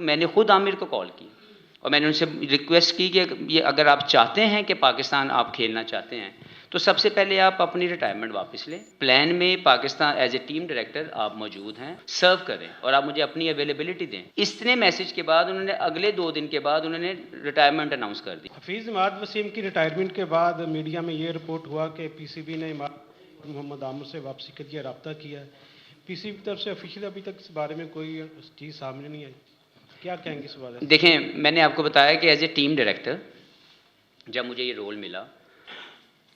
तो मैंने खुद आमिर को कॉल की और मैंने उनसे रिक्वेस्ट की कि ये अगर आप चाहते हैं कि पाकिस्तान आप खेलना चाहते हैं तो सबसे पहले आप अपनी रिटायरमेंट वापस लें। प्लान में Pakistan as a team director आप मौजूद हैं, सर्व करें और आप मुझे अपनी अवेलेबिलिटी दें। इतने मैसेज के बाद उन्होंने अगले 2 दिन के बाद उन्होंने रिटायरमेंट अनाउंस कर दी। हफीज़ इमाद वसीम की रिटायरमेंट के बाद मीडिया में ये रिपोर्ट हुआ कि पीसीबी ने मोहम्मद आमिर से वापसी के लिए रब्ता किया है। पीसीबी की तरफ से ऑफिशियल अभी तक इस बारे में कोई चीज़ सामने नहीं आई, क्या कहेंगे इस बारे में? देखें, मैंने आपको बताया कि एज ए टीम डायरेक्टर जब मुझे ये रोल मिला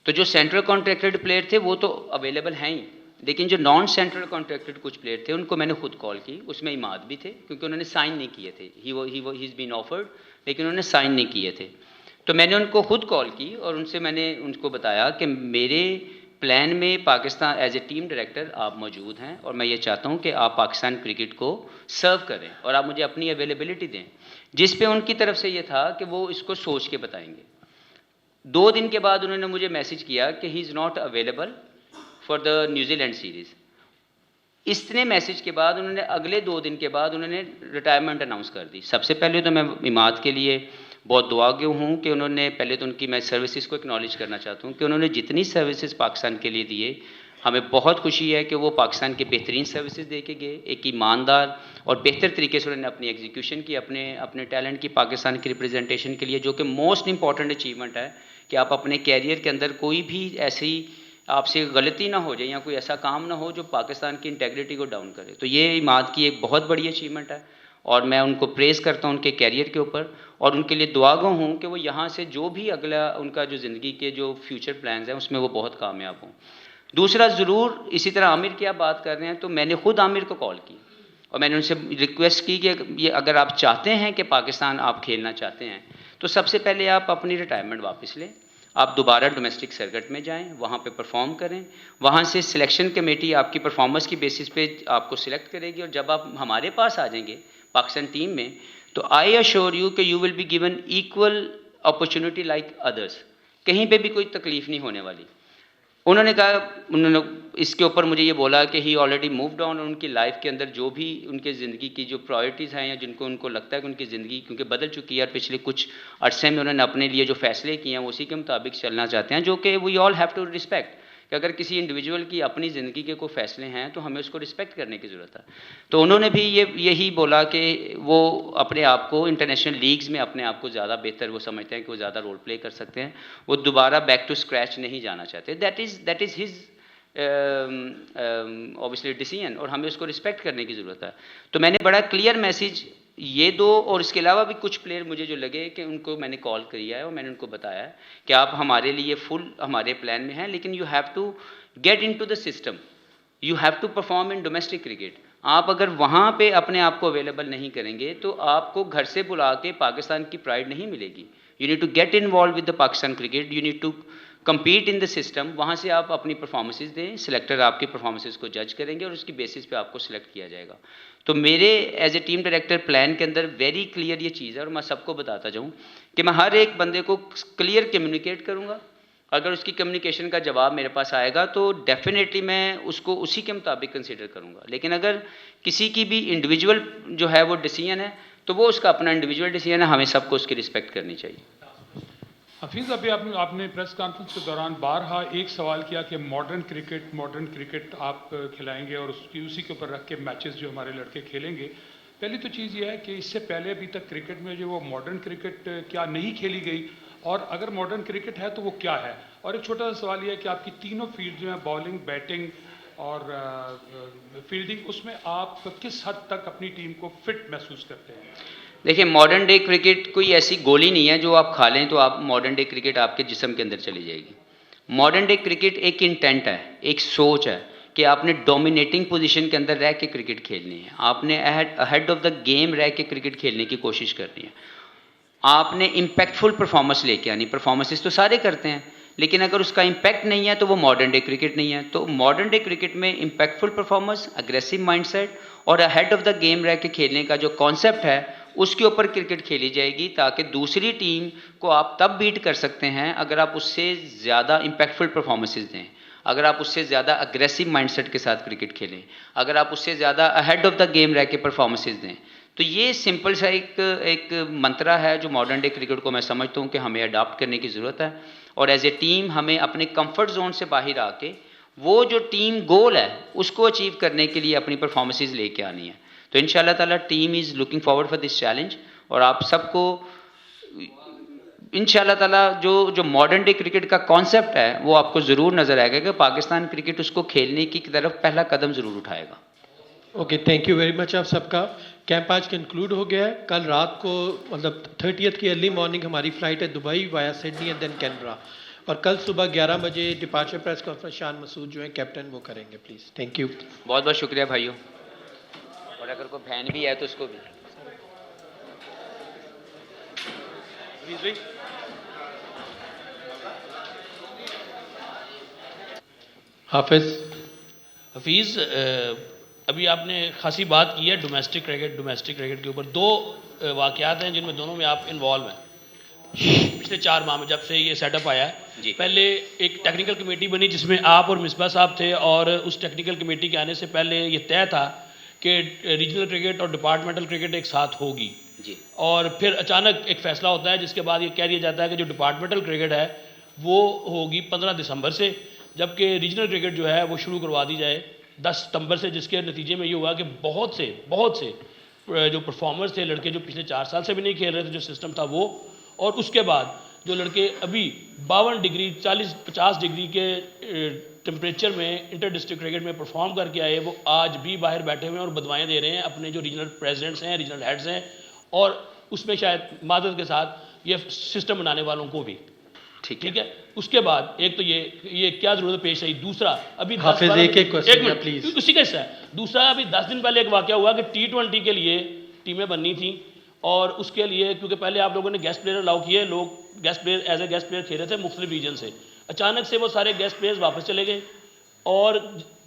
तो जो सेंट्रल कॉन्ट्रैक्टेड प्लेयर थे वो तो अवेलेबल हैं ही, लेकिन जो नॉन सेंट्रल कॉन्ट्रैक्टेड कुछ प्लेयर थे उनको मैंने खुद कॉल की। उसमें इमाद भी थे क्योंकि उन्होंने साइन नहीं किए थे। ही इज़ बीन ऑफर्ड लेकिन उन्होंने साइन नहीं किए थे। तो मैंने उनको खुद कॉल की और मैंने उनको बताया कि मेरे प्लान में Pakistan as a team director आप मौजूद हैं और मैं ये चाहता हूँ कि आप पाकिस्तान क्रिकेट को सर्व करें और आप मुझे अपनी अवेलेबिलिटी दें। जिस पे उनकी तरफ से ये था कि वो इसको सोच के बताएंगे। 2 दिन के बाद उन्होंने मुझे मैसेज किया कि he is not available for the New Zealand series. इतने मैसेज के बाद उन्होंने अगले 2 दिन के बाद उन्होंने रिटायरमेंट अनाउंस कर दी। सबसे पहले तो मैं इमाद के लिए बहुत दुआगो हूँ कि उन्होंने पहले तो उनकी मैं सर्विसेज को एक्नॉलेज करना चाहता हूँ कि उन्होंने जितनी सर्विसेज पाकिस्तान के लिए दिए, हमें बहुत खुशी है कि वो पाकिस्तान के बेहतरीन सर्विसेज दे के गए। एक ईमानदार और बेहतर तरीके से उन्होंने अपनी एग्जीक्यूशन की, अपने टैलेंट की पाकिस्तान की रिप्रेजेंटेशन के लिए, जो कि मोस्ट इंपॉर्टेंट अचीवमेंट है कि आप अपने कैरियर के अंदर कोई भी ऐसी आपसे गलती ना हो जाए या कोई ऐसा काम ना हो जो पाकिस्तान की इंटेग्रिटी को डाउन करे। तो ये इमाद की एक बहुत बड़ी अचीवमेंट है और मैं उनको प्रेज़ करता हूँ उनके कैरियर के ऊपर और उनके लिए दुआगो हूँ कि वो यहाँ से जो भी अगला उनका जो ज़िंदगी के जो फ्यूचर प्लान्स हैं उसमें वो बहुत कामयाब हों। दूसरा, ज़रूर इसी तरह आमिर की आप बात कर रहे हैं तो मैंने खुद आमिर को कॉल की और मैंने उनसे रिक्वेस्ट की कि ये अगर आप चाहते हैं कि पाकिस्तान आप खेलना चाहते हैं तो सबसे पहले आप अपनी रिटायरमेंट वापस लें, आप दोबारा डोमेस्टिक सर्किट में जाएं, वहाँ पे परफॉर्म करें। वहाँ से सिलेक्शन कमेटी आपकी परफॉर्मेंस की बेसिस पे आपको सिलेक्ट करेगी और जब आप हमारे पास आ जाएंगे पाकिस्तान टीम में तो आई अश्योर यू कि you will be given equal opportunity like others. कहीं पे भी कोई तकलीफ नहीं होने वाली। उन्होंने इसके ऊपर मुझे ये बोला कि ही ऑलरेडी मूव्ड ऑन। उनकी लाइफ के अंदर जो भी उनके ज़िंदगी की जो प्रायोरिटीज़ हैं या जिनको उनको लगता है कि उनकी ज़िंदगी क्योंकि बदल चुकी है और पिछले कुछ अरसे में उन्होंने अपने लिए जो फ़ैसले किए हैं उसी के मुताबिक चलना चाहते हैं, जो कि we all have to respect कि अगर किसी इंडिविजुअल की अपनी ज़िंदगी के कोई फ़ैसले हैं तो हमें उसको रिस्पेक्ट करने की ज़रूरत है। तो उन्होंने भी यही बोला कि वो अपने आप को इंटरनेशनल लीग्स में अपने आप को ज़्यादा बेहतर वो समझते हैं कि वो ज़्यादा रोल प्ले कर सकते हैं, वो दोबारा बैक टू स्क्रैच नहीं जाना चाहते। That is his obviously decision और हमें उसको रिस्पेक्ट करने की ज़रूरत है। तो मैंने बड़ा क्लियर मैसेज ये दो और इसके अलावा भी कुछ प्लेयर मुझे जो लगे कि उनको मैंने कॉल किया है और मैंने उनको बताया है कि आप हमारे लिए फुल हमारे प्लान में हैं, लेकिन you have to get into the system, you have to perform in domestic cricket. आप अगर वहाँ पे अपने आप को अवेलेबल नहीं करेंगे तो आपको घर से बुला के पाकिस्तान की प्राइड नहीं मिलेगी। You need to get involve with the Pakistan cricket, you need to compete in the system। वहाँ से आप अपनी परफॉर्मेंसेज दें, सिलेक्टर आपकी परफॉर्मेंसेज को जज करेंगे और उसकी बेसिस पे आपको सिलेक्ट किया जाएगा। तो मेरे as a team director plan के अंदर वेरी क्लियर ये चीज़ है और मैं सबको बताता जाऊँ कि मैं हर एक बंदे को क्लियर कम्युनिकेट करूँगा। अगर उसकी कम्युनिकेशन का जवाब मेरे पास आएगा तो डेफिनेटली मैं उसको उसी के मुताबिक कंसिडर करूँगा। लेकिन अगर किसी की भी इंडिविजुअल जो है वो डिसीजन है तो वो उसका अपना इंडिविजुअल डिसीजन है, हमें सबको उसकी रिस्पेक्ट करनी चाहिए। हफीज़, अभी आपने प्रेस कॉन्फ्रेंस के दौरान बारहा एक सवाल किया कि मॉडर्न क्रिकेट आप खिलाएंगे और उसी के ऊपर रख के मैचेस जो हमारे लड़के खेलेंगे। पहली तो चीज़ ये है कि इससे पहले अभी तक क्रिकेट में जो वो मॉडर्न क्रिकेट क्या नहीं खेली गई और अगर मॉडर्न क्रिकेट है तो वो क्या है। और एक छोटा सा सवाल ये है कि आपकी तीनों फील्ड जो है बॉलिंग, बैटिंग और फील्डिंग, उसमें आप किस हद तक अपनी टीम को फिट महसूस करते हैं? देखिए, मॉडर्न डे क्रिकेट कोई ऐसी गोली नहीं है जो आप खा लें तो आप मॉडर्न डे क्रिकेट आपके जिस्म के अंदर चली जाएगी। मॉडर्न डे क्रिकेट एक इंटेंट है, एक सोच है कि आपने डोमिनेटिंग पोजीशन के अंदर रह के क्रिकेट खेलनी है, आपने अहेड ऑफ द गेम रह के क्रिकेट खेलने की कोशिश करनी है, आपने इम्पैक्टफुल परफॉर्मेंस लेके आनी। परफॉर्मेंसेस तो सारे करते हैं लेकिन अगर उसका इम्पैक्ट नहीं है तो वो मॉडर्न डे क्रिकेट नहीं है। तो मॉडर्न डे क्रिकेट में इम्पैक्टफुल परफॉर्मेंस, अग्रेसिव माइंडसेट और अहेड ऑफ द गेम रह के खेलने का जो कॉन्सेप्ट है उसके ऊपर क्रिकेट खेली जाएगी ताकि दूसरी टीम को आप तब बीट कर सकते हैं अगर आप उससे ज़्यादा इम्पैक्टफुल परफॉर्मेंसेस दें, अगर आप उससे ज़्यादा अग्रेसिव माइंडसेट के साथ क्रिकेट खेलें, अगर आप उससे ज़्यादा अहेड ऑफ द गेम रह के परफॉर्मेंसेस दें। तो ये सिंपल सा एक मंत्रा है जो मॉडर्न डे क्रिकेट को मैं समझता हूँ कि हमें अडॉप्ट करने की ज़रूरत है, और एज ए टीम हमें अपने कंफर्ट जोन से बाहर आके वो जो टीम गोल है उसको अचीव करने के लिए अपनी परफॉर्मेंसेज लेके आनी है। तो इंशाल्लाह ताला team is looking forward for this challenge, और आप सबको इंशाल्लाह ताला जो मॉडर्न डे क्रिकेट का कॉन्सेप्ट है वो आपको ज़रूर नज़र आएगा कि पाकिस्तान क्रिकेट उसको खेलने की तरफ पहला कदम ज़रूर उठाएगा। Okay, thank you very much आप सबका। कैंप आज कंक्लूड हो गया है। कल रात को मतलब 30th की अर्ली मॉर्निंग हमारी फ़्लाइट है Dubai via Sydney and then Canberra, और कल सुबह 11 बजे departure press conference Shan Masood जो है कैप्टन वो करेंगे। Please, thank you. बहुत बहुत शुक्रिया भाइयों, और अगर कोई बहन भी है तो उसको भी। हाफिज़। हफीज़, अभी आपने खासी बात की है डोमेस्टिक क्रिकेट के ऊपर। दो वाक़यात हैं जिनमें दोनों में आप इन्वॉल्व हैं पिछले 4 माह में जब से ये सेटअप आया है। पहले एक टेक्निकल कमेटी बनी जिसमें आप और मिसबा साहब थे, और उस टेक्निकल कमेटी के आने से पहले ये तय था कि रीजनल क्रिकेट और डिपार्टमेंटल क्रिकेट एक साथ होगी जी। और फिर अचानक एक फ़ैसला होता है जिसके बाद ये कह दिया जाता है कि जो डिपार्टमेंटल क्रिकेट है वो होगी 15 दिसंबर से, जबकि रीजनल क्रिकेट जो है वो शुरू करवा दी जाए 10 सितंबर से, जिसके नतीजे में ये हुआ कि बहुत से जो परफॉर्मर्स थे लड़के जो पिछले 4 साल से भी नहीं खेल रहे थे, जो सिस्टम था वो, और उसके बाद जो लड़के अभी 52 डिग्री 40-50 डिग्री के टेम्परेचर में इंटर डिस्ट्रिक्ट क्रिकेट में परफॉर्म करके आए, वो आज भी बाहर बैठे हुए हैं और बदवाएँ दे रहे हैं अपने जो रीजनल प्रेसिडेंट्स हैं, रीजनल हेड्स हैं, और उसमें शायद मादद के साथ ये सिस्टम बनाने वालों को भी। ठीक है। उसके बाद एक तो ये क्या जरूरत पेश आई, दूसरा अभी एक क्वेश्चन प्लीज, उसी का हिस्सा है। दूसरा, अभी 10 दिन पहले एक वाकया हुआ कि T20 के लिए टीमें बननी थी, और उसके लिए क्योंकि पहले आप लोगों ने गेस्ट प्लेयर अलाउ किए, लोग guest player as a guest player खेल रहे थे मुख्तलिफ रीजन से, अचानक से वो सारे गेस्ट प्लेयर्स वापस चले गए, और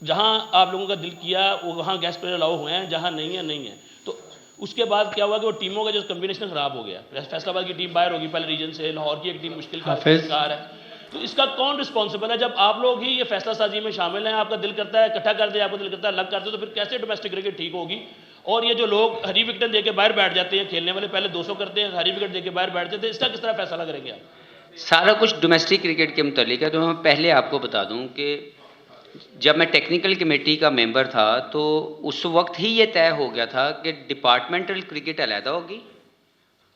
जहाँ आप लोगों का दिल किया वो वहाँ गेस्ट प्लेयर अलाउ हुए हैं, जहाँ नहीं है। तो उसके बाद क्या हुआ कि वो टीमों का जो कम्बिनेशन ख़राब हो गया। फैसलाबाद की टीम बाहर होगी पहले रीजन से, लाहौर की एक टीम मुश्किल का शिकार है। तो इसका कौन रिस्पॉन्सिबल है? जब आप लोग ही ये फैसला साजी में शामिल हैं, आपका दिल करता है इकट्ठा कर दे, आपका दिल करता है अलग कर दे, तो फिर कैसे डोमेस्टिक क्रिकेट ठीक होगी? और ये जो लोग हरी विकेट देके बाहर बैठ जाते हैं, खेलने वाले पहले 200 करते हैं, हरी विकेट देके बाहर बैठ जाते हैं, इसका किस तरह फैसला करेंगे आप? सारा कुछ डोमेस्टिक क्रिकेट के मुतालिक है। तो मैं पहले आपको बता दूं कि जब मैं टेक्निकल कमेटी का मेंबर था तो उस वक्त ही ये तय हो गया था कि डिपार्टमेंटल क्रिकेट अलहदा होगी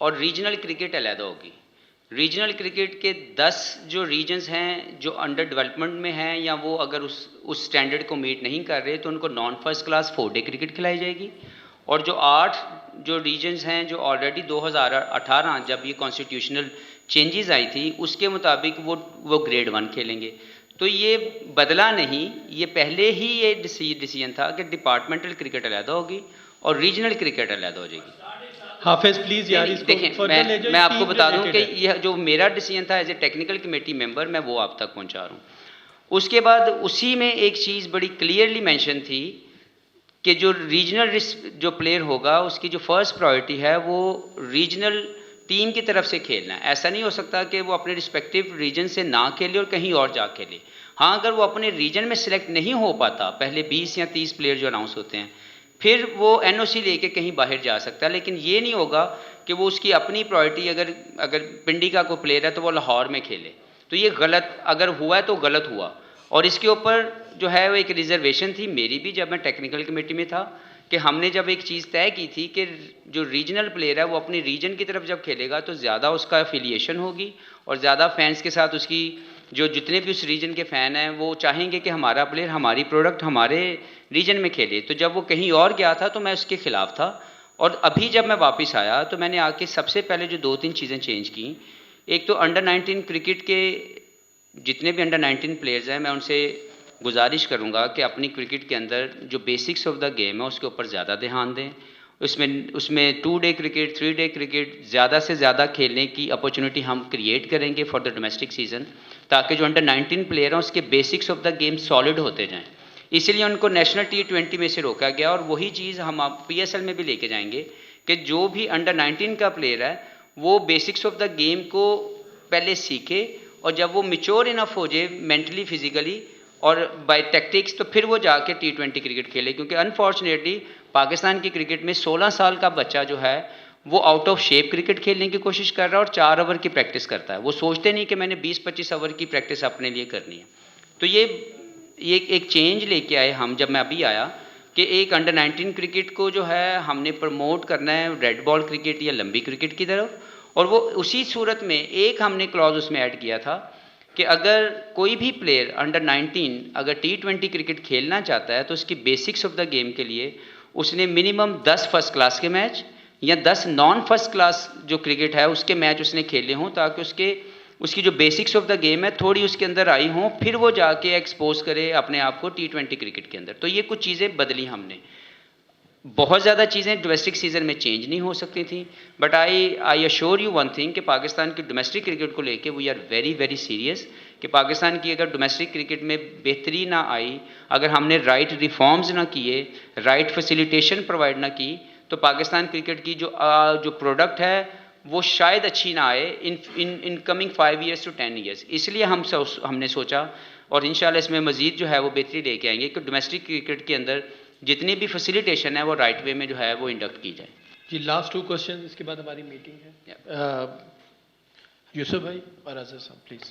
और रीजनल क्रिकेट अलहदा होगी। रीजनल क्रिकेट के 10 जो रीजन्स हैं जो अंडर डेवलपमेंट में हैं, या वो अगर उस स्टैंडर्ड को मीट नहीं कर रहे, तो उनको non first class 4 day cricket खिलाई जाएगी, और जो 8 जो रीजन्स हैं जो ऑलरेडी 2018 जब ये कॉन्स्टिट्यूशनल चेंजेस आई थी उसके मुताबिक वो ग्रेड 1 खेलेंगे। तो ये बदला नहीं, ये पहले ही ये डिसीजन था कि डिपार्टमेंटल क्रिकेट अलहदा होगी और रीजनल क्रिकेट अलहदा हो जाएगी। हाफिज प्लीज यार इसको देखें, मैं आपको बता दूं कि यह जो मेरा डिसीजन था as a technical committee member, मैं वो आप तक पहुंचा रहा हूं। उसके बाद उसी में एक चीज़ बड़ी क्लियरली मेंशन थी कि जो रीजनल जो प्लेयर होगा उसकी जो फर्स्ट प्रायोरिटी है वो रीजनल टीम की तरफ से खेलना है। ऐसा नहीं हो सकता कि वो अपने रिस्पेक्टिव रीजन से ना खेले और कहीं और जा खेले। हाँ, अगर वो अपने रीजन में सिलेक्ट नहीं हो पाता, पहले 20 या 30 प्लेयर जो अनाउंस होते हैं, फिर वो NOC लेके कहीं बाहर जा सकता है, लेकिन ये नहीं होगा कि वो उसकी अपनी प्रायोरिटी अगर पिंडी का कोई प्लेयर है तो वो लाहौर में खेले। तो ये गलत अगर हुआ है तो गलत हुआ। और इसके ऊपर जो है वो एक रिजर्वेशन थी मेरी भी जब मैं टेक्निकल कमेटी में था, कि हमने जब एक चीज़ तय की थी कि जो रीजनल प्लेयर है वो अपनी रीजन की तरफ जब खेलेगा तो ज़्यादा उसका एफिलिएशन होगी और ज़्यादा फैंस के साथ उसकी जो जितने भी उस रीजन के फ़ैन हैं वो चाहेंगे कि हमारा प्लेयर हमारी प्रोडक्ट हमारे रीजन में खेले। तो जब वो कहीं और गया था तो मैं उसके ख़िलाफ़ था, और अभी जब मैं वापस आया तो मैंने आके सबसे पहले जो 2-3 चीज़ें चेंज की। एक तो अंडर 19 क्रिकेट के जितने भी अंडर 19 प्लेयर्स हैं मैं उनसे गुजारिश करूंगा कि अपनी क्रिकेट के अंदर जो बेसिक्स ऑफ द गेम है उसके ऊपर ज़्यादा ध्यान दें। उसमें 2 डे क्रिकेट 3 डे क्रिकेट ज़्यादा से ज़्यादा खेलने की अपॉर्चुनिटी हम क्रिएट करेंगे फॉर द डोमेस्टिक सीज़न, ताकि जो अंडर 19 प्लेयर हैं उसके basics of the game solid होते जाएँ। इसलिए उनको नेशनल T20 में से रोका गया, और वही चीज़ हम आप PSL में भी लेके जाएंगे कि जो भी अंडर 19 का प्लेयर है वो बेसिक्स ऑफ द गेम को पहले सीखे, और जब वो मैच्योर इनफ हो जाए मेंटली फिजिकली और बाय टैक्टिक्स तो फिर वो जाके T20 क्रिकेट खेले। क्योंकि अनफॉर्चुनेटली पाकिस्तान की क्रिकेट में 16 साल का बच्चा जो है वो आउट ऑफ शेप क्रिकेट खेलने की कोशिश कर रहा है और 4 ओवर की प्रैक्टिस करता है। वो सोचते नहीं कि मैंने 20-25 ओवर की प्रैक्टिस अपने लिए करनी है। तो ये एक चेंज लेके आए हम, जब मैं अभी आया, कि एक अंडर 19 क्रिकेट को जो है हमने प्रमोट करना है रेड बॉल क्रिकेट या लंबी क्रिकेट की तरफ। और वो उसी सूरत में एक हमने क्लॉज उसमें ऐड किया था कि अगर कोई भी प्लेयर अंडर 19 अगर T20 क्रिकेट खेलना चाहता है तो उसकी बेसिक्स ऑफ द गेम के लिए उसने मिनिमम 10 फर्स्ट क्लास के मैच या 10 नॉन फर्स्ट क्लास जो क्रिकेट है उसके मैच उसने खेले हों, ताकि उसकी जो बेसिक्स ऑफ द गेम है थोड़ी उसके अंदर आई हों, फिर वो जाके एक्सपोज करे अपने आप को T20 क्रिकेट के अंदर। तो ये कुछ चीज़ें बदली हमने। बहुत ज़्यादा चीज़ें डोमेस्टिक सीज़न में चेंज नहीं हो सकती थी, but I assure you one thing कि पाकिस्तान की डोमेस्टिक क्रिकेट को लेके we are very very serious कि पाकिस्तान की अगर डोमेस्टिक क्रिकेट में बेहतरी ना आई, अगर हमने राइट रिफॉर्म्स ना किए, राइट फैसिलिटेशन प्रोवाइड ना की, तो पाकिस्तान क्रिकेट की जो प्रोडक्ट है वो शायद अच्छी ना आए in coming 5 years to 10 years। इसलिए हमने सोचा और इंशाल्लाह इसमें मज़ीद जो है वो बेहतरी लेके आएंगे कि डोमेस्टिक क्रिकेट के अंदर जितनी भी फैसिलिटेशन है वो राइट वे में जो है वो इंडक्ट की जाए। जी लास्ट 2 क्वेश्चन, इसके बाद हमारी मीटिंग है। यूसुफ भाई और अजहर साहब प्लीज।